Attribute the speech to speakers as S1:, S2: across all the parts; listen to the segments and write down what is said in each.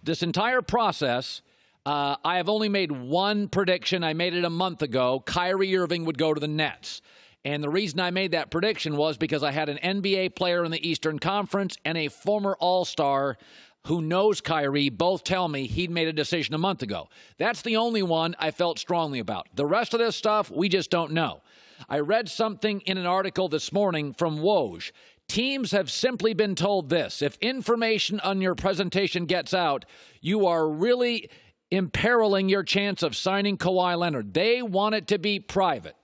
S1: this entire process, I have only made one prediction. I made it a month ago. Kyrie Irving would go to the Nets. And the reason I made that prediction was because I had an NBA player in the Eastern Conference and a former All-Star who knows Kyrie both tell me he'd made a decision a month ago. That's the only one I felt strongly about. The rest of this stuff, we just don't know. I read something in an article this morning from Woj. Teams have simply been told this: if information on your presentation gets out, you are really imperiling your chance of signing Kawhi Leonard. They want it to be private.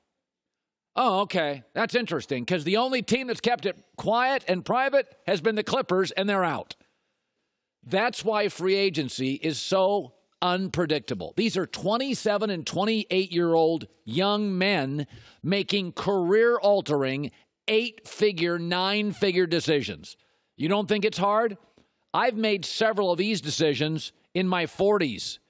S1: Oh, okay. That's interesting, because the only team that's kept it quiet and private has been the Clippers, and they're out. That's why free agency is so unpredictable. These are 27 and 28-year-old young men making career-altering 8-figure, 9-figure decisions. You don't think it's hard? I've made several of these decisions in my 40s,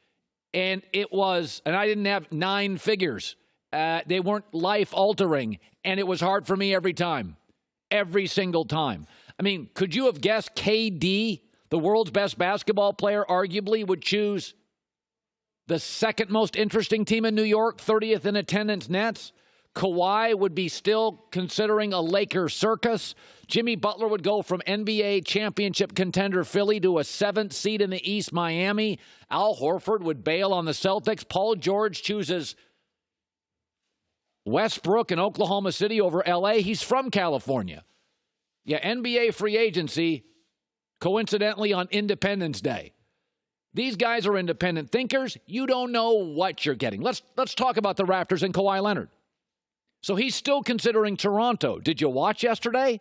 S1: and I didn't have 9 figures. They weren't life-altering, and it was hard for me every time, every single time. I mean, could you have guessed KD, the world's best basketball player, arguably would choose the second most interesting team in New York, 30th in attendance Nets? Kawhi would be still considering a Lakers circus. Jimmy Butler would go from NBA championship contender Philly to a 7th seed in the East, Miami. Al Horford would bail on the Celtics. Paul George chooses Westbrook and Oklahoma City over L.A. He's from California. Yeah, NBA free agency, coincidentally, on Independence Day. These guys are independent thinkers. You don't know what you're getting. Let's talk about the Raptors and Kawhi Leonard. So he's still considering Toronto. Did you watch yesterday?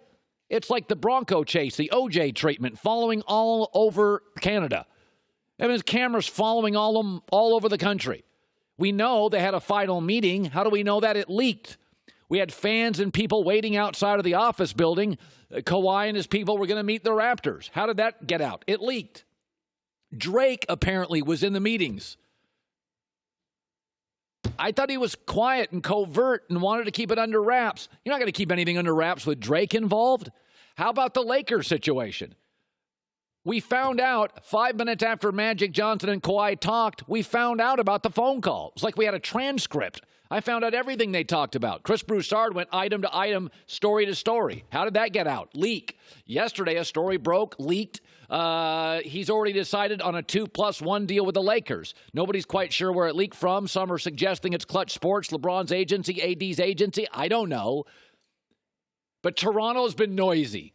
S1: It's like the Bronco chase, the OJ treatment, following all over Canada. I mean, his camera's following all over the country. We know they had a final meeting. How do we know that? It leaked. We had fans and people waiting outside of the office building. Kawhi and his people were going to meet the Raptors. How did that get out? It leaked. Drake apparently was in the meetings. I thought he was quiet and covert and wanted to keep it under wraps. You're not going to keep anything under wraps with Drake involved. How about the Lakers situation? We found out 5 minutes after Magic Johnson and Kawhi talked, we found out about the phone call. It's like we had a transcript. I found out everything they talked about. Chris Broussard went item to item, story to story. How did that get out? Leak. Yesterday, a story broke, leaked. He's already decided on a 2+1 deal with the Lakers. Nobody's quite sure where it leaked from. Some are suggesting it's Clutch Sports, LeBron's agency, AD's agency. I don't know. But Toronto's been noisy.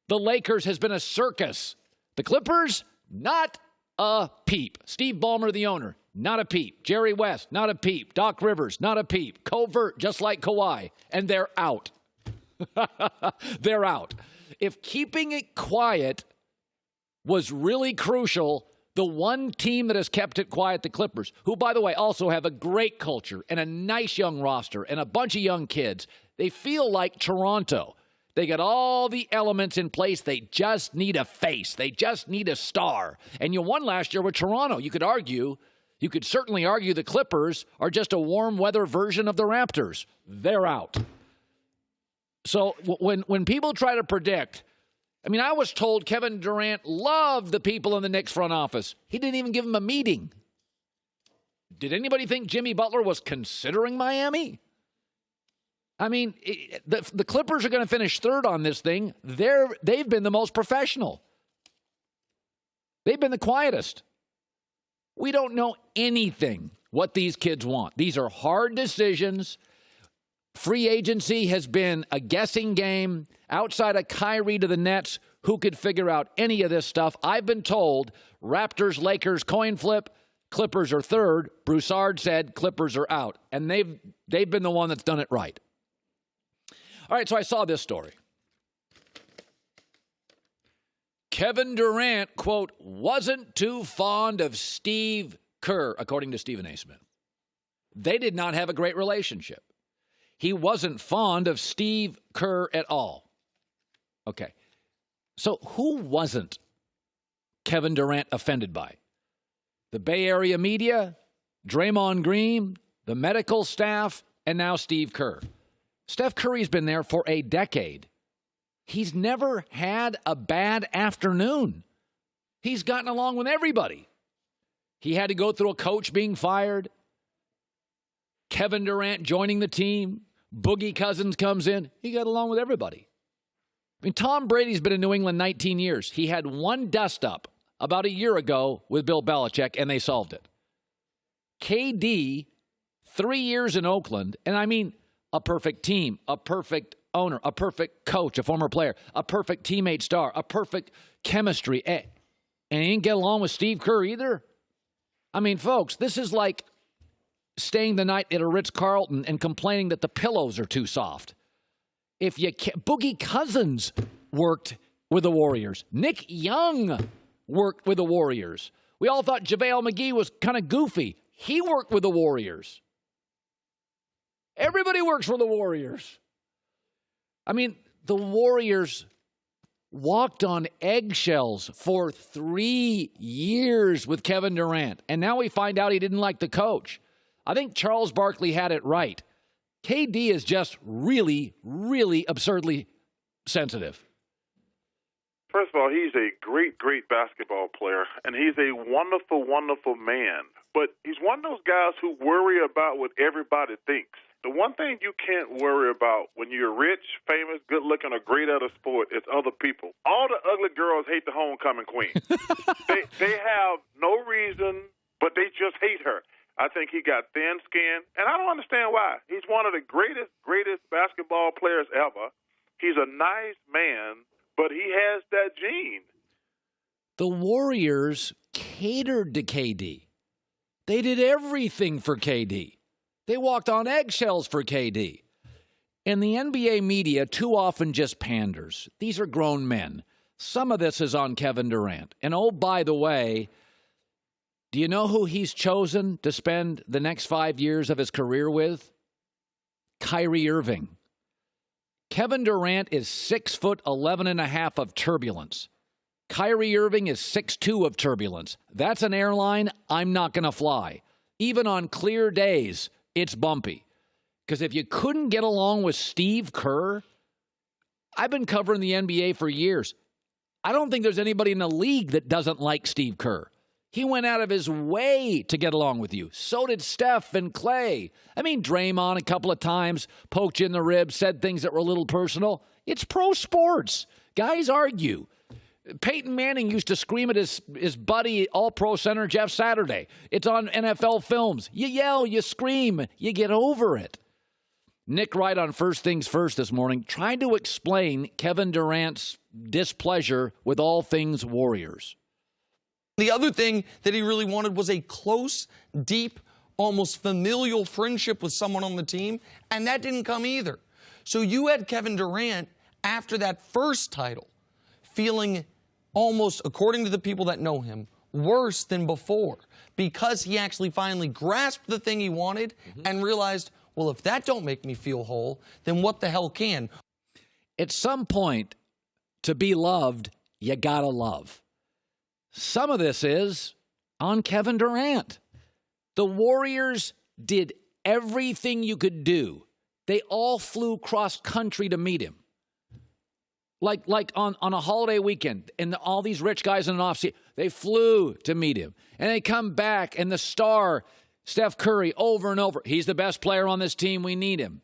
S1: The Lakers has been a circus. The Clippers, not a peep. Steve Ballmer, the owner, not a peep. Jerry West, not a peep. Doc Rivers, not a peep. Covert, just like Kawhi. And they're out. They're out. If keeping it quiet was really crucial, the one team that has kept it quiet, the Clippers, who, by the way, also have a great culture and a nice young roster and a bunch of young kids, they feel like Toronto. They got all the elements in place. They just need a face. They just need a star. And you won last year with Toronto. You could certainly argue the Clippers are just a warm weather version of the Raptors. They're out. So when people try to predict, I mean, I was told Kevin Durant loved the people in the Knicks front office. He didn't even give them a meeting. Did anybody think Jimmy Butler was considering Miami? I mean, the Clippers are going to finish third on this thing. They've been the most professional. They've been the quietest. We don't know anything what these kids want. These are hard decisions. Free agency has been a guessing game. Outside of Kyrie to the Nets, who could figure out any of this stuff? I've been told Raptors, Lakers, coin flip, Clippers are third. Broussard said Clippers are out. And they've been the one that's done it right. All right, so I saw this story. Kevin Durant, quote, wasn't too fond of Steve Kerr, according to Stephen A. Smith. They did not have a great relationship. He wasn't fond of Steve Kerr at all. Okay, so who wasn't Kevin Durant offended by? The Bay Area media, Draymond Green, the medical staff, and now Steve Kerr. Steph Curry's been there for a decade. He's never had a bad afternoon. He's gotten along with everybody. He had to go through a coach being fired, Kevin Durant joining the team, Boogie Cousins comes in. He got along with everybody. I mean, Tom Brady's been in New England 19 years. He had one dust-up about a year ago with Bill Belichick, and they solved it. KD, 3 years in Oakland, and I mean a perfect team, a perfect owner, a perfect coach, a former player, a perfect teammate star, a perfect chemistry. And he didn't get along with Steve Kerr either. I mean, folks, this is like staying the night at a Ritz-Carlton and complaining that the pillows are too soft. If you can't, Boogie Cousins worked with the Warriors. Nick Young worked with the Warriors. We all thought JaVale McGee was kind of goofy. He worked with the Warriors. Everybody works for the Warriors. I mean, the Warriors walked on eggshells for 3 years with Kevin Durant, and now we find out he didn't like the coach. I think Charles Barkley had it right. KD is just really, really absurdly sensitive.
S2: First of all, he's a great, great basketball player, and he's a wonderful, wonderful man. But he's one of those guys who worry about what everybody thinks. The one thing you can't worry about when you're rich, famous, good-looking, or great at a sport is other people. All the ugly girls hate the homecoming queen. they have no reason, but they just hate her. I think he got thin skin, and I don't understand why. He's one of the greatest basketball players ever. He's a nice man, but he has that gene.
S1: The Warriors catered to KD. They did everything for KD. They walked on eggshells for KD. And the NBA media too often just panders. These are grown men. Some of this is on Kevin Durant. And oh, by the way, do you know who he's chosen to spend the next 5 years of his career with? Kyrie Irving. Kevin Durant is 6'11.5" of turbulence. Kyrie Irving is 6'2" of turbulence. That's an airline I'm not going to fly. Even on clear days, it's bumpy. Because if you couldn't get along with Steve Kerr, I've been covering the NBA for years. I don't think there's anybody in the league that doesn't like Steve Kerr. He went out of his way to get along with you. So did Steph and Clay. I mean, Draymond a couple of times poked you in the ribs, said things that were a little personal. It's pro sports. Guys argue. Peyton Manning used to scream at his buddy, all-pro center Jeff Saturday. It's on NFL films. You yell, you scream, you get over it. Nick Wright on First Things First this morning tried to explain Kevin Durant's displeasure with all things Warriors.
S3: The other thing that he really wanted was a close, deep, almost familial friendship with someone on the team, and that didn't come either. So you had Kevin Durant, after that first title, feeling almost, according to the people that know him, worse than before because he actually finally grasped the thing he wanted and realized, well, if that don't make me feel whole, then what the hell can?
S1: At some point, to be loved, you gotta love. Some of this is on Kevin Durant. The Warriors did everything you could do. They all flew cross-country to meet him. Like on a holiday weekend, and all these rich guys in an off-season, they flew to meet him. And they come back, and the star, Steph Curry, over and over, he's the best player on this team, we need him.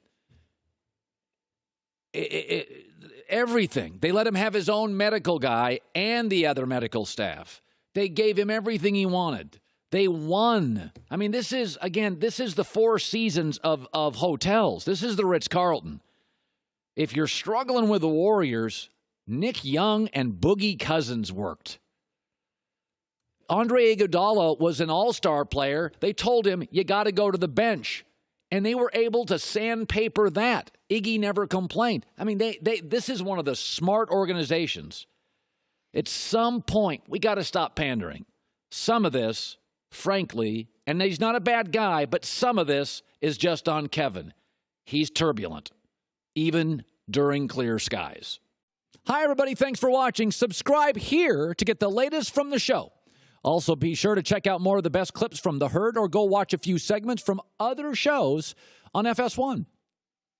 S1: Everything. They let him have his own medical guy and the other medical staff. They gave him everything he wanted. They won. I mean, this is the Four Seasons of hotels. This is the Ritz-Carlton. If you're struggling with the Warriors, Nick Young and Boogie Cousins worked. Andre Iguodala was an all-star player. They told him, you got to go to the bench. And they were able to sandpaper that. Iggy never complained. I mean, this is one of the smart organizations. At some point, we got to stop pandering. Some of this, frankly, and he's not a bad guy, but some of this is just on Kevin. He's turbulent, even during clear skies. Hi, everybody. Thanks for watching. Subscribe here to get the latest from the show. Also, be sure to check out more of the best clips from The Herd or go watch a few segments from other shows on FS1.